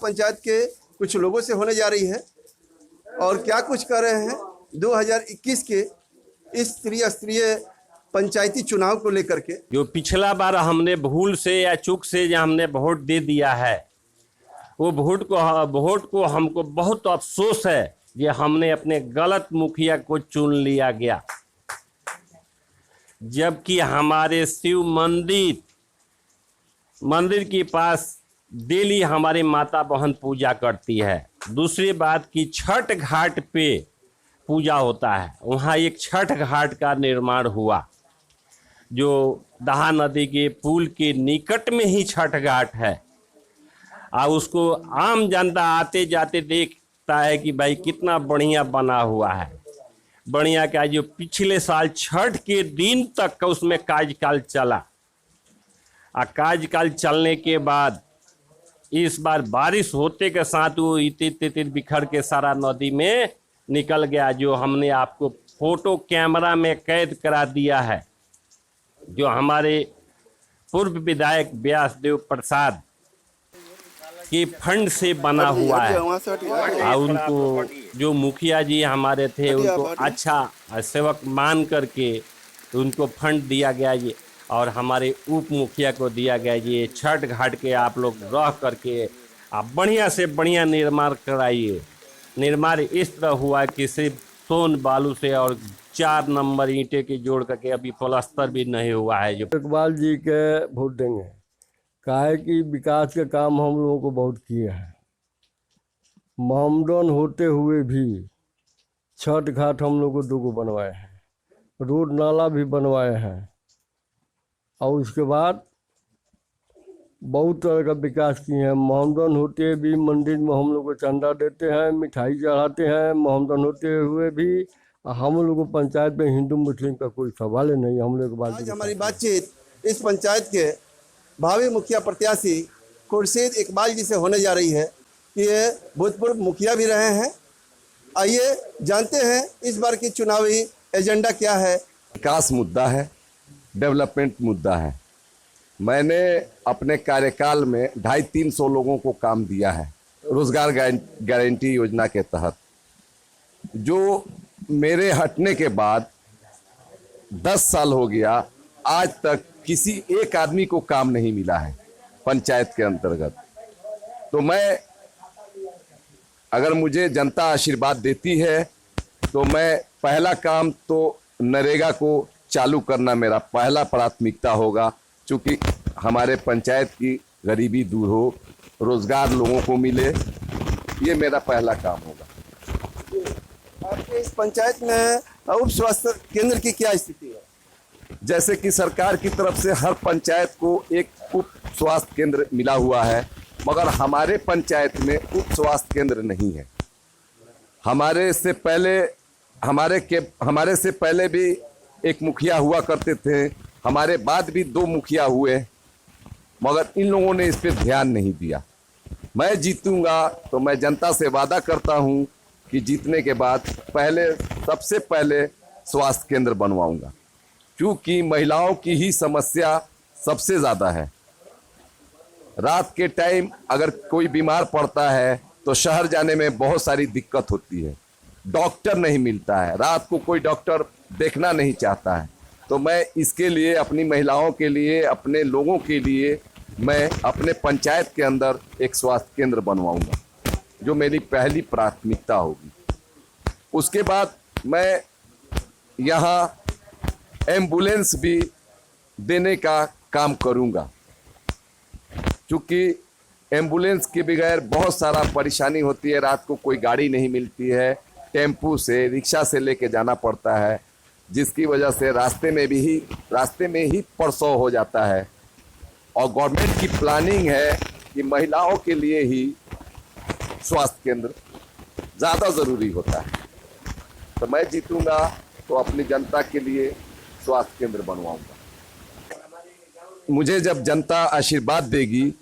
पंचायत के कुछ लोगों से होने जा रही है और क्या कुछ कर रहे हैं 2021 के इस त्रिस्तरीय पंचायती चुनाव को लेकर के। जो पिछला बार हमने भूल से या चूक से जो हमने वोट दे दिया है, वो वोट को हमको बहुत अफसोस है कि हमने अपने गलत मुखिया को चुन लिया गया, जबकि हमारे शिव मंदिर के पास डेली हमारी माता बहन पूजा करती है। दूसरी बात कि छठ घाट पे पूजा होता है, वहाँ एक छठ घाट का निर्माण हुआ जो दहा नदी के पुल के निकट में ही छठ घाट है, और उसको आम जनता आते जाते देखता है कि भाई कितना बढ़िया बना हुआ है। बढ़िया क्या, जो पिछले साल छठ के दिन तक उसमें कार्यकाल चला, और कार्यकाल चलने के बाद इस बार बारिश होते के साथ वो इतिर बिखर के सारा नदी में निकल गया, जो हमने आपको फोटो कैमरा में कैद करा दिया है। जो हमारे पूर्व विधायक व्यासदेव प्रसाद के फंड से बना हुआ है, और उनको जो मुखिया जी हमारे थे उनको अच्छा सेवक मान करके उनको फंड दिया गया जी, और हमारे उप मुखिया को दिया गया जी। छठ घाट के आप लोग रह करके आप बढ़िया से बढ़िया निर्माण कराइए। निर्माण इस तरह हुआ कि सिर्फ सोन बालू से और 4 नंबर ईंटे के जोड़ करके अभी प्लास्टर भी नहीं हुआ है। जो इकबाल जी के वोट देंगे, काहे कि विकास के काम हम लोगों को बहुत किए हैं। मोहम्मदन होते हुए भी छठ घाट हम लोग को 2 बनवाए हैं, रोड नाला भी बनवाए हैं, और उसके बाद बहुत तरह का विकास किए हैं। मोहम्मदन होते भी मंदिर में हम लोग को चंदा देते हैं, मिठाई चढ़ाते हैं। मोहम्मदन होते हुए भी हम लोग को पंचायत में हिंदू मुस्लिम का कोई सवाल ही नहीं। हम लोग आज हमारी बातचीत इस पंचायत के भावी मुखिया प्रत्याशी खुर्शीद इकबाल जी से होने जा रही है कि ये भूतपूर्व मुखिया भी रहे हैं। आइए जानते हैं इस बार की चुनावी एजेंडा क्या है। विकास मुद्दा है, डेवलपमेंट मुद्दा है। मैंने अपने कार्यकाल में 250-300 लोगों को काम दिया है रोजगार गारंटी योजना के तहत, जो मेरे हटने के बाद 10 साल हो गया, आज तक किसी एक आदमी को काम नहीं मिला है पंचायत के अंतर्गत। तो मैं, अगर मुझे जनता आशीर्वाद देती है तो मैं पहला काम तो नरेगा को चालू करना मेरा पहला प्राथमिकता होगा, क्योंकि हमारे पंचायत की गरीबी दूर हो, रोजगार लोगों को मिले, ये मेरा पहला काम होगा। आपके इस पंचायत में उप स्वास्थ्य केंद्र की क्या स्थिति है? जैसे कि सरकार की तरफ से हर पंचायत को एक उप स्वास्थ्य केंद्र मिला हुआ है, मगर हमारे पंचायत में उप स्वास्थ्य केंद्र नहीं है। हमारे से पहले भी एक मुखिया हुआ करते थे, हमारे बाद भी 2 मुखिया हुए, मगर इन लोगों ने इस पे ध्यान नहीं दिया। मैं जीतूंगा तो मैं जनता से वादा करता हूं कि जीतने के बाद सबसे पहले स्वास्थ्य केंद्र बनवाऊंगा, क्योंकि महिलाओं की ही समस्या सबसे ज़्यादा है। रात के टाइम अगर कोई बीमार पड़ता है तो शहर जाने में बहुत सारी दिक्कत होती है, डॉक्टर नहीं मिलता है, रात को कोई डॉक्टर देखना नहीं चाहता है। तो मैं इसके लिए, अपनी महिलाओं के लिए, अपने लोगों के लिए मैं अपने पंचायत के अंदर एक स्वास्थ्य केंद्र बनवाऊंगा, जो मेरी पहली प्राथमिकता होगी। उसके बाद मैं यहाँ एम्बुलेंस भी देने का काम करूँगा, क्योंकि एम्बुलेंस के बगैर बहुत सारा परेशानी होती है। रात को कोई गाड़ी नहीं मिलती है, टेम्पू से, रिक्शा से लेके जाना पड़ता है, जिसकी वजह से रास्ते में ही प्रसव हो जाता है। और गवर्नमेंट की प्लानिंग है कि महिलाओं के लिए ही स्वास्थ्य केंद्र ज़्यादा ज़रूरी होता है। तो मैं जीतूंगा तो अपनी जनता के लिए स्वास्थ्य केंद्र बनवाऊंगा। मुझे जब जनता आशीर्वाद देगी,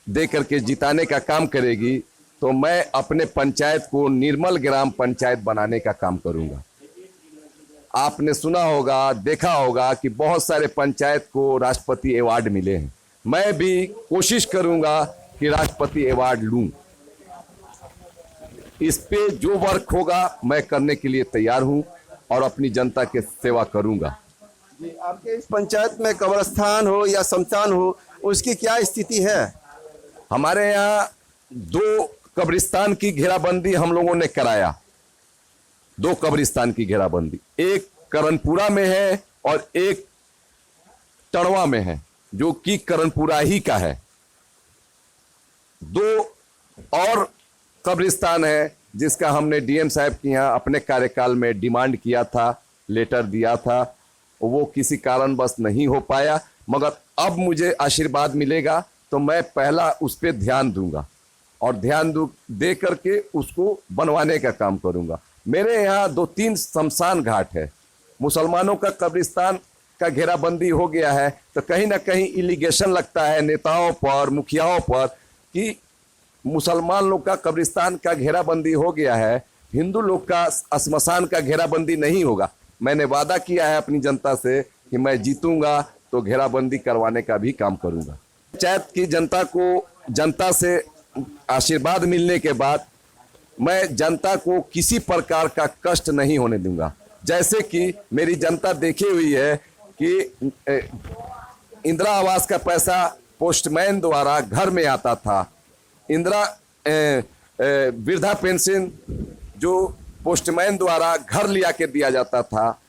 दे करके जिताने का काम करेगी, तो मैं अपने पंचायत को निर्मल ग्राम पंचायत बनाने का काम करूंगा। आपने सुना होगा, देखा होगा कि बहुत सारे पंचायत को राष्ट्रपति अवार्ड मिले हैं। मैं भी कोशिश करूंगा कि राष्ट्रपति अवार्ड लूं। इस पे जो वर्क होगा मैं करने के लिए तैयार हूं और अपनी जनता की सेवा करूंगा। जी, आपके इस पंचायत में कब्रस्तान हो या शमशान हो, उसकी क्या स्थिति है? हमारे यहाँ 2 कब्रिस्तान की घेराबंदी हम लोगों ने कराया। 2 कब्रिस्तान की घेराबंदी, एक करणपुरा में है और एक टणवा में है, जो कि करणपुरा ही का है। 2 और कब्रिस्तान है जिसका हमने डीएम साहब के यहाँ अपने कार्यकाल में डिमांड किया था, लेटर दिया था, वो किसी कारणवश नहीं हो पाया। मगर अब मुझे आशीर्वाद मिलेगा तो मैं पहला उस पर ध्यान दूंगा और ध्यान दे करके उसको बनवाने का काम करूंगा। मेरे यहाँ 2-3 शमशान घाट है। मुसलमानों का कब्रिस्तान का घेराबंदी हो गया है तो कहीं ना कहीं इलिगेशन लगता है नेताओं पर, मुखियाओं पर, कि मुसलमान लोग का कब्रिस्तान का घेराबंदी हो गया है, हिंदू लोग का श्मशान का घेराबंदी नहीं होगा। मैंने वादा किया है अपनी जनता से कि मैं जीतूंगा तो घेराबंदी करवाने का भी काम करूंगा। पंचायत की जनता से आशीर्वाद मिलने के बाद मैं जनता को किसी प्रकार का कष्ट नहीं होने दूंगा। जैसे कि मेरी जनता देखी हुई है कि इंदिरा आवास का पैसा पोस्टमैन द्वारा घर में आता था, वृद्धा पेंशन जो पोस्टमैन द्वारा घर लिया के दिया जाता था,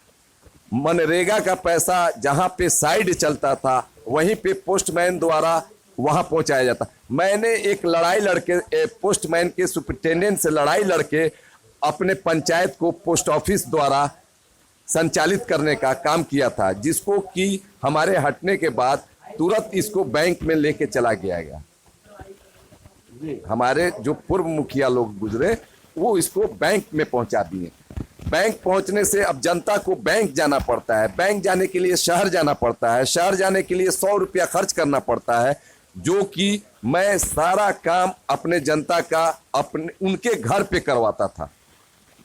मनरेगा का पैसा जहां पे साइड चलता था वहीं पे पोस्टमैन द्वारा वहां पहुंचाया जाता। मैंने एक लड़ाई लड़के पोस्टमैन के सुपरिटेंडेंट से लड़ाई लड़के अपने पंचायत को पोस्ट ऑफिस द्वारा संचालित करने का काम किया था, जिसको कि हमारे हटने के बाद तुरंत इसको बैंक में लेके चला गया। हमारे जो पूर्व मुखिया लोग गुजरे वो इसको बैंक में पहुंचा दिए। बैंक पहुंचने से अब जनता को बैंक जाना पड़ता है, बैंक जाने के लिए शहर जाना पड़ता है, शहर जाने के लिए 100 रुपया खर्च करना पड़ता है, जो कि मैं सारा काम अपने जनता का अपने उनके घर पे करवाता था।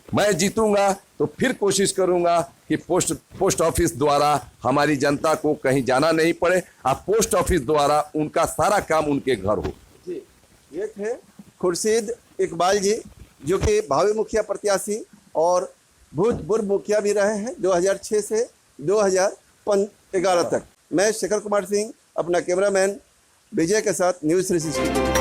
मैं जीतूंगा तो फिर कोशिश करूंगा कि पोस्ट ऑफिस द्वारा हमारी जनता को कहीं जाना नहीं पड़े, अब पोस्ट ऑफिस द्वारा उनका सारा काम उनके घर हो। जी, ये थे खुर्शीद इकबाल जी, जो कि भावी मुखिया प्रत्याशी और भूतपूर्व मुखिया भी रहे हैं 2006 से 2011 तक। मैं शेखर कुमार सिंह, अपना कैमरामैन विजय के साथ न्यूज़ 360।